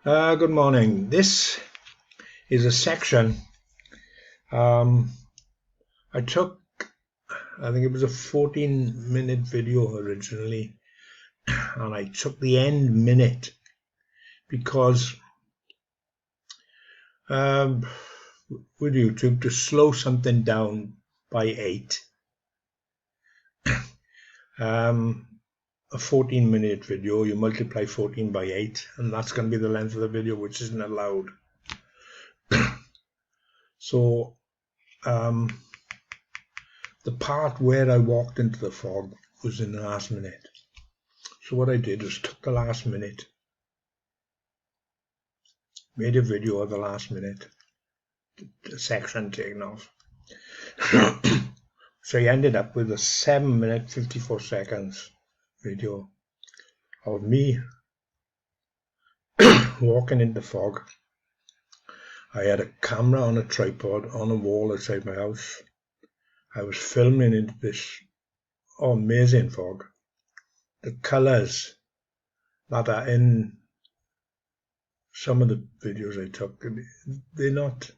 Good morning. This is a section I took. I think it was a 14-minute video originally, and I took the end minute because with YouTube, to slow something down by 8, a 14-minute video, you multiply 14 by 8, and that's going to be the length of the video, which isn't allowed. So the part where I walked into the fog was in the last minute. So what I did was took the last minute, made a video of the last minute, the section taken off. So I ended up with a 7-minute 54 seconds video of me walking in the fog. I had a camera on a tripod on a wall outside my house. I was filming into this amazing fog. The colours that are in some of the videos I took, they're not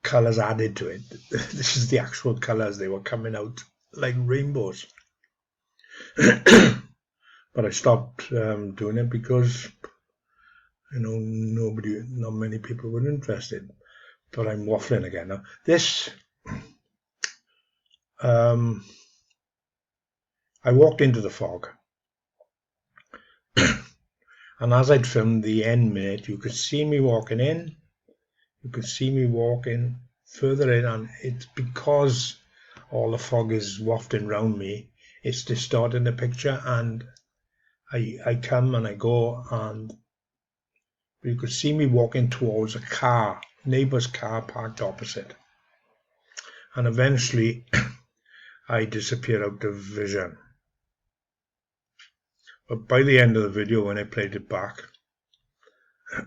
colours added to it. This is the actual colours. They were coming out like rainbows. But I stopped doing it because, not many people were interested. But I'm waffling again now. This, I walked into the fog. And as I'd filmed the end minute, you could see me walking in. You could see me walking further in, and it's because all the fog is wafting round me, it's distorting the picture, and I come and I go, and you could see me walking towards a car, neighbour's car parked opposite. And eventually I disappear out of vision. But by the end of the video, when I played it back,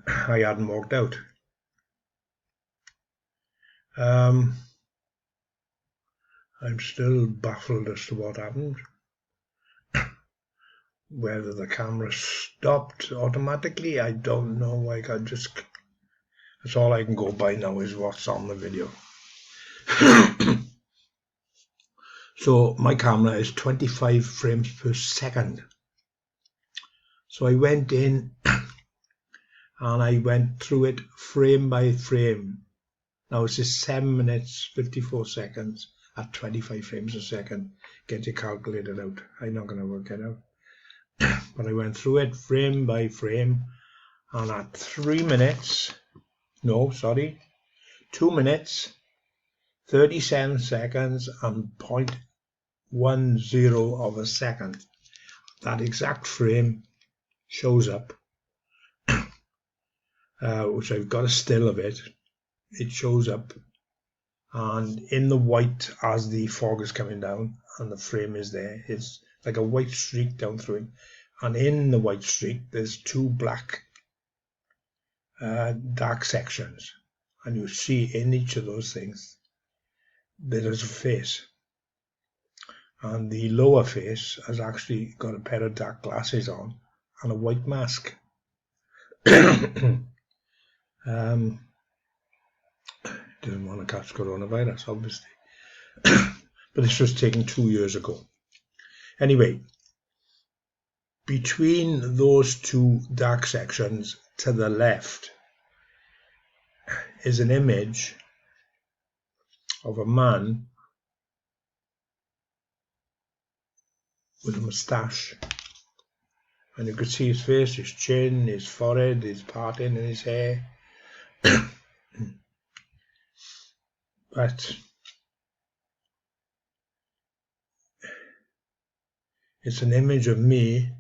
I hadn't walked out. I'm still baffled as to what happened. Whether the camera stopped automatically, I don't know. That's all I can go by now is what's on the video. So my camera is 25 frames per second. So I went in and I went through it frame by frame. Now it's just 7 minutes, 54 seconds at 25 frames a second. Get your calculator out. I'm not going to work it out. But I went through it frame by frame, and at 2 minutes, 37 seconds and 0.10 of a second, that exact frame shows up, which I've got a still of it. It shows up, and in the white as the fog is coming down and the frame is there, it's like a white streak down through it, and in the white streak there's 2 black dark sections, and you see in each of those things there is a face, and the lower face has actually got a pair of dark glasses on and a white mask. Didn't want to catch coronavirus, obviously. But this was taken 2 years ago. Anyway, between those 2 dark sections to the left is an image of a man with a moustache. And you could see his face, his chin, his forehead, his parting in his hair. But it's an image of me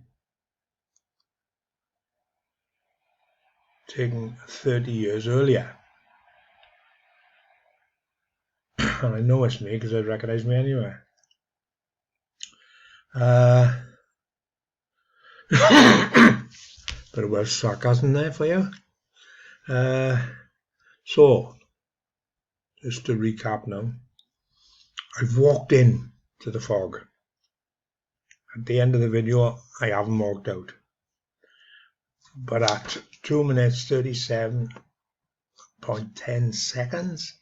taken 30 years earlier. And I know it's me because I'd recognize me anywhere. Bit of Welsh sarcasm there for you. So, just to recap now, I've walked in to the fog. At the end of the video, I haven't walked out. but at 2 minutes 37.10 seconds,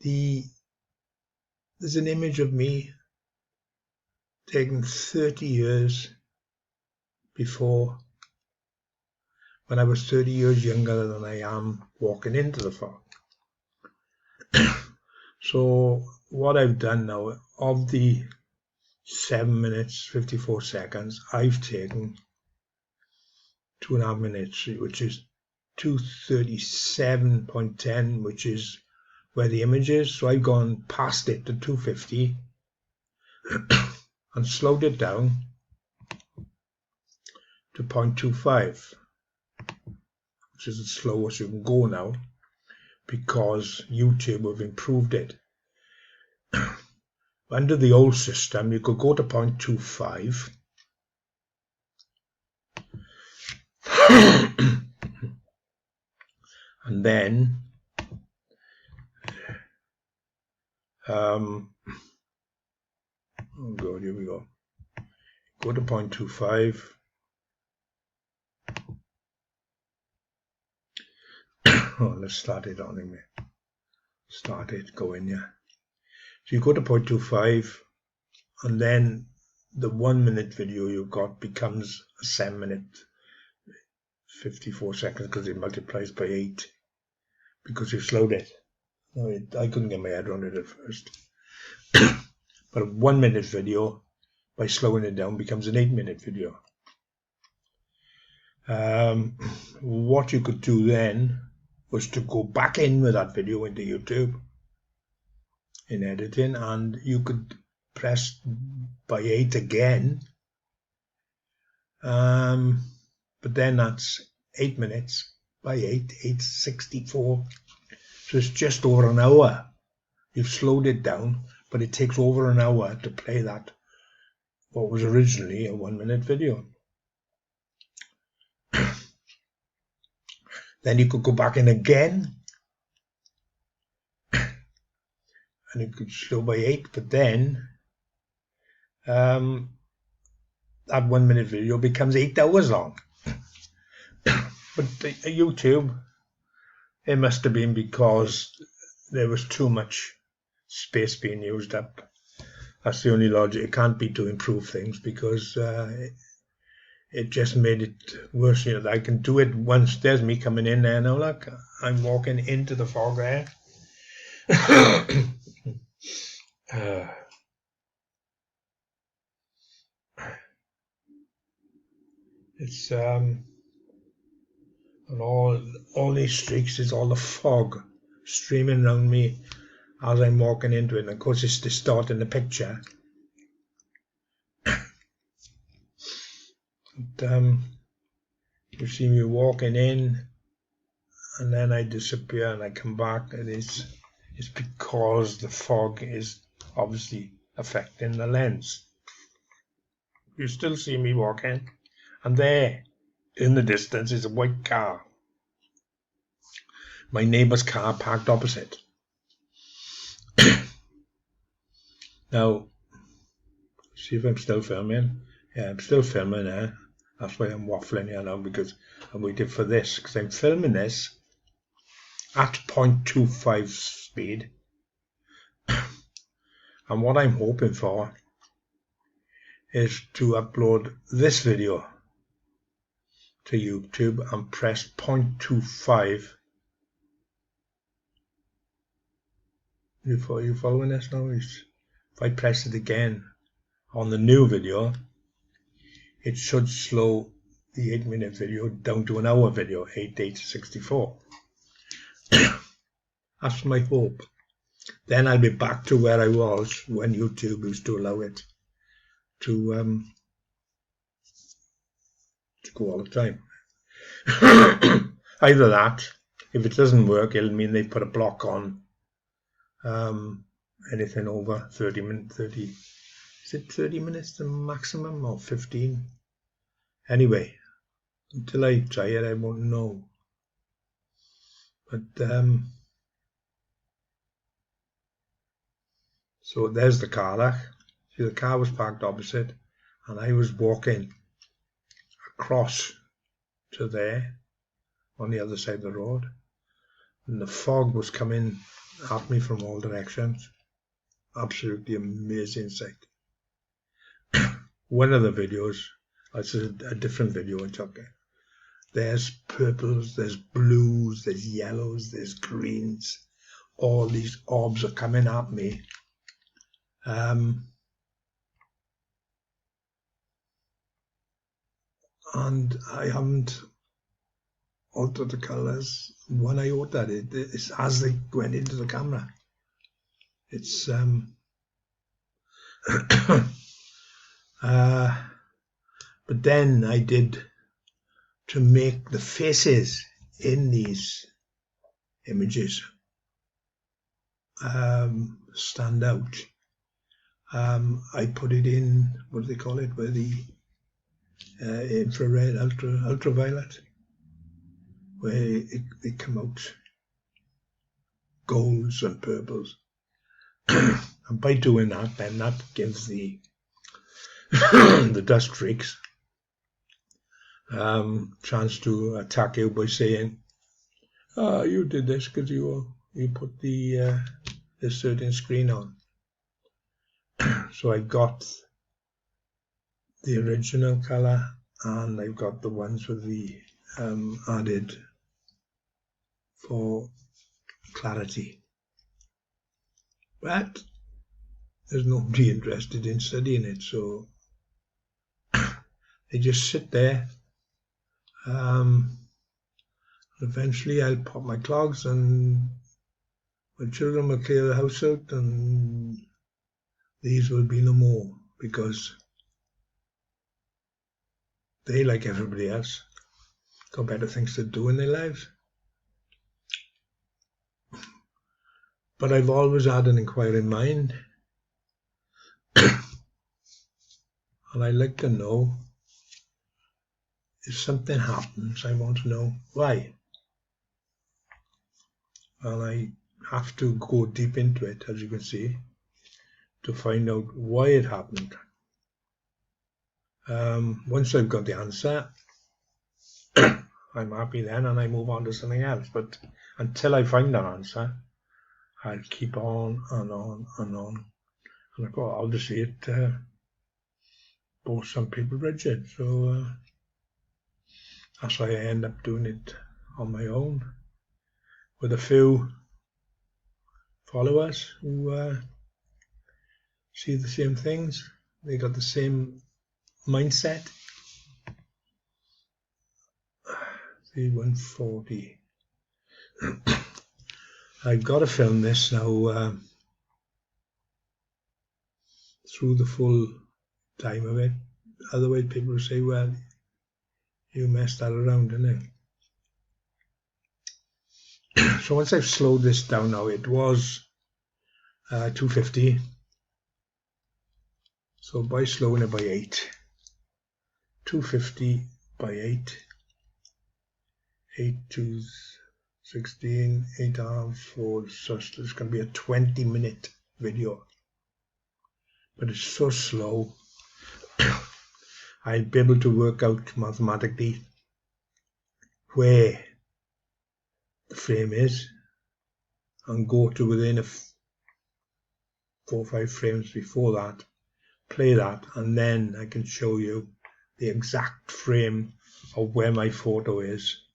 there's an image of me taken 30 years before, when I was 30 years younger than I am walking into the fog. So what I've done now, of the 7 minutes 54 seconds, I've taken 2.5 minutes, which is 237.10, which is where the image is. So I've gone past it to 250 and slowed it down to 0.25, which is as slow as you can go now, because YouTube have improved it. Under the old system, you could go to 0.25 and then oh god, here we go. Go to 0.25. Oh, let's start it on anyway. Start it going, yeah. So you go to 0.25, and then the 1 minute video you've got becomes a 7 minute 54 seconds, because it multiplies by 8 because you slowed it. No, I couldn't get my head around it at first. But a 1 minute video, by slowing it down, becomes an 8 minute video. What you could do then was to go back in with that video into YouTube in editing, and you could press by 8 again, but then that's 8 minutes by 8, 864, so it's just over an hour. You've slowed it down, but it takes over an hour to play that, what was originally a 1 minute video. Then you could go back in again, and you could slow by 8, but then that 1 minute video becomes 8 hours long. But YouTube, it must have been because there was too much space being used up. That's the only logic. It can't be to improve things, because it just made it worse. You know, I can do it once. There's me coming in there now. Look, I'm walking into the fog there. It's and all these streaks is all the fog streaming around me as I'm walking into it, and of course it's distorting the picture. But, you see me walking in, and then I disappear and I come back, and it's because the fog is obviously affecting the lens. You still see me walking, and there in the distance is a white car. My neighbour's car parked opposite. Now, see if I'm still filming. Yeah, I'm still filming there. That's why I'm waffling here now, because I'm waiting for this, because I'm filming this at 0.25 speed. And what I'm hoping for is to upload this video to YouTube and press 0.25. You following this now? If I press it again on the new video, it should slow the 8 minute video down to an hour video, 8:64. That's my hope. Then I'll be back to where I was when YouTube used to allow it to go all the time. Either that, if it doesn't work, it'll mean they put a block on anything over 30 minutes. 30, is it 30 minutes the maximum, or 15? Anyway, until I try it, I won't know. But so there's the car. See, the car was parked opposite, and I was walking across to there on the other side of the road, and the fog was coming at me from all directions. Absolutely amazing sight. One of the videos, it's a different video I took. There's purples, there's blues, there's yellows, there's greens. All these orbs are coming at me. And I haven't altered the colours one iota. It's as they went into the camera. It's but then I did, to make the faces in these images stand out, I put it in, what do they call it, where the infrared, ultraviolet, where they come out golds and purples. And by doing that, then that gives the the dust streaks chance to attack you by saying, "Ah, you did this because you put the this certain screen on." So I got the original color, and I've got the ones with the added for clarity. But there's nobody interested in studying it, so they just sit there. Eventually I'll pop my clogs and my children will clear the house out, and these will be no more, because they, like everybody else, got better things to do in their lives. But I've always had an inquiring mind, and I like to know, if something happens, I want to know why. And I have to go deep into it, as you can see, to find out why it happened. Once I've got the answer, I'm happy then, and I move on to something else. But until I find that answer, I'll keep on and on and on. And I've got, obviously, it bores some people rigid. So that's why I end up doing it on my own, with a few followers who see the same things. They got the same mindset. 140. I've got to film this now through the full time of it. Otherwise people will say, well, you messed that around, didn't you? So once I've slowed this down now, it was 250. So by slowing it by 8, 250 by 8, 8 to 16, 8 hours, 4, so it's going to be a 20-minute video. But it's so slow, I'll be able to work out mathematically where the frame is and go to within 4 or 5 frames before that, play that, and then I can show you the exact frame of where my photo is.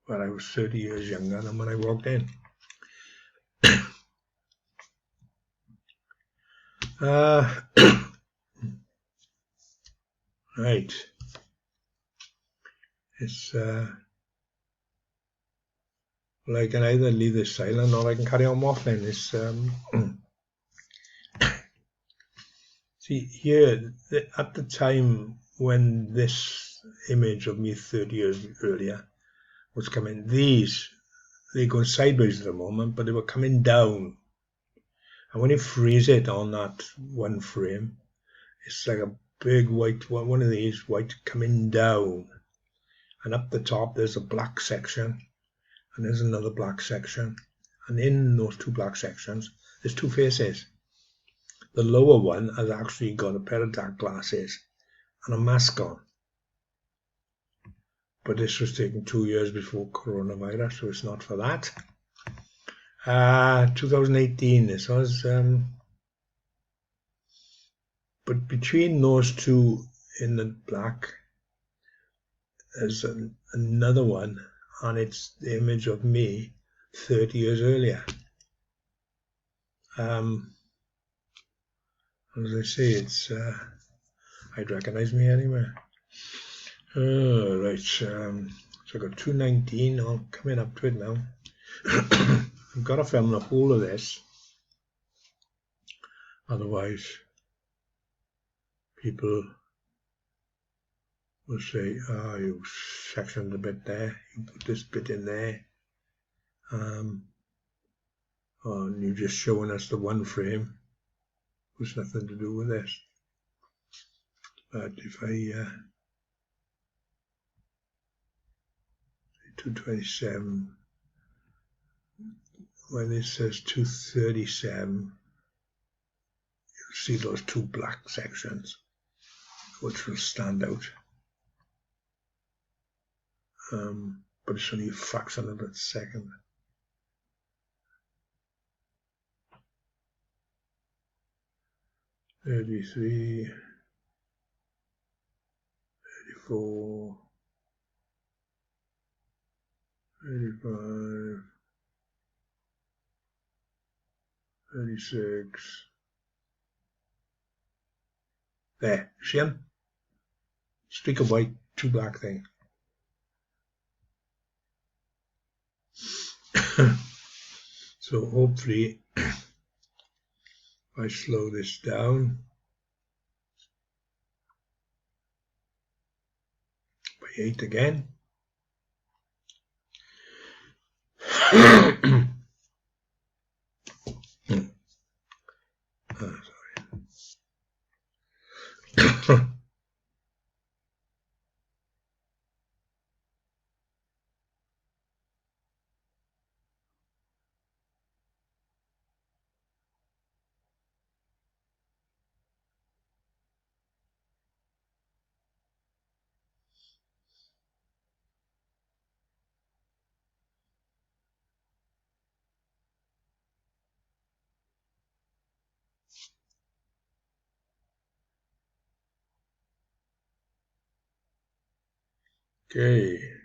Where I was 30 years younger than when I walked in. Right. It's well, I can either leave this silent or I can carry on waffling. It's see here at the time when this image of me 30 years earlier was coming, they're going sideways at the moment, but they were coming down. And when you freeze it on that one frame, it's like a big white one of these white coming down, and up the top there's a black section, and there's another black section, and in those two black sections there's two faces. The lower one has actually got a pair of dark glasses and a mask on. But this was taken 2 years before coronavirus, so it's not for that. 2018 this was. But between those two in the black, there's another one, and it's the image of me 30 years earlier. As I say, it's I'd recognise me anywhere. Right, so I've got 219. I'm coming up to it now. I've got to film the whole of this, otherwise people will say, "Ah, you sectioned a bit there. You put this bit in there." And you're just showing us the one frame. There's nothing to do with this. But if I 227, when it says 237, you'll see those two black sections, which will stand out. But it's only a fraction of a second. $33, $34, $35, $36. There, see them? Streak of white, two black things. So hopefully, if I slow this down by 8 again. Sorry. Okay.